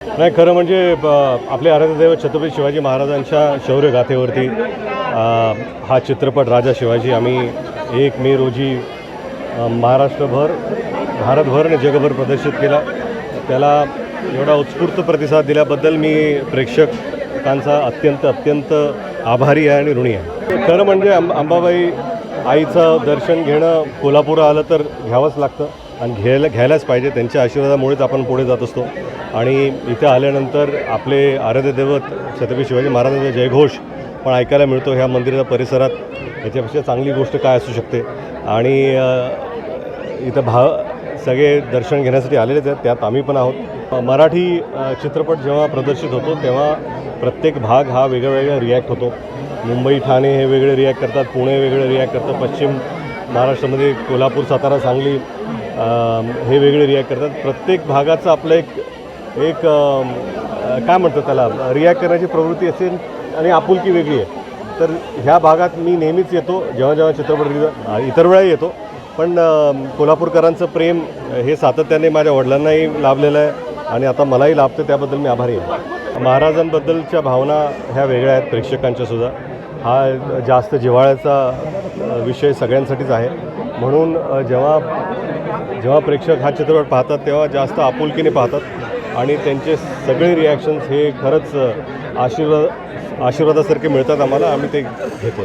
नाही, खरं म्हणजे आपले आराध्यदैवत छत्रपती शिवाजी महाराजांच्या शौर्यगाथेवरती हा चित्रपट राजा शिवाजी आम्ही 1 मे रोजी महाराष्ट्रभर, भारतभर आणि जगभर प्रदर्शित केला. त्याला एवढा उत्स्फूर्त प्रतिसाद दिल्याबद्दल मी प्रेक्षकांचा अत्यंत आभारी आहे आणि ऋणी आहे. खरं म्हणजे अंबाबाई आईचं दर्शन घेणं कोल्हापूर आलं तर घ्यावंच लागतं आणि घ्यायलाच पाहिजे. त्यांच्या आशीर्वादामुळेच आपण पुढे जात असतो आणि इथे आल्यानंतर आपले आराध्यदैवत छत्रपती शिवाजी महाराजांचा जयघोष पण ऐकायला मिळतो ह्या मंदिराच्या परिसरात. याच्यापेक्षा चांगली गोष्ट काय असू शकते. आणि इथं सगळे दर्शन घेण्यासाठी आलेलेच आहेत, त्यात आम्ही पण आहोत. मराठी चित्रपट जेव्हा प्रदर्शित होतो तेव्हा प्रत्येक भाग हा वेगळा रिॲक्ट होतो. मुंबई ठाणे हे वेगळे रिॲक्ट करतात, पुणे वेगळे रिॲक्ट करतात, पश्चिम महाराष्ट्रामध्ये कोल्हापूर सातारा सांगली हे वेगळे रिॲक्ट करतात. प्रत्येक भागाचं आपलं एक काय म्हणतात त्याला रिॲक्ट करण्याची प्रवृत्ती असेल आणि आपुलकी वेगळी आहे. तर ह्या भागात मी नेहमीच येतो जेव्हा चित्रपट इतर वेळाही येतो, पण कोल्हापूरकरांचं प्रेम हे सातत्याने माझ्या वडिलांनाही लाभलेलं आहे आणि आता मलाही लाभतं, त्याबद्दल मी आभारी आहे. महाराजांबद्दलच्या भावना ह्या वेगळ्या आहेत प्रेक्षकांच्यासुद्धा. हा जास्त जिव्हाळ्याचा विषय सगळ्यांसाठीच आहे. म्हणून जेव्हा प्रेक्षक हा चित्रपट पाहतात तेव्हा जास्त आपुलकीने पाहतात आणि त्यांचे सगळे रिॲक्शन्स हे खरंच आशीर्वादासारखे मिळतात आम्हाला. आम्ही ते घेतो.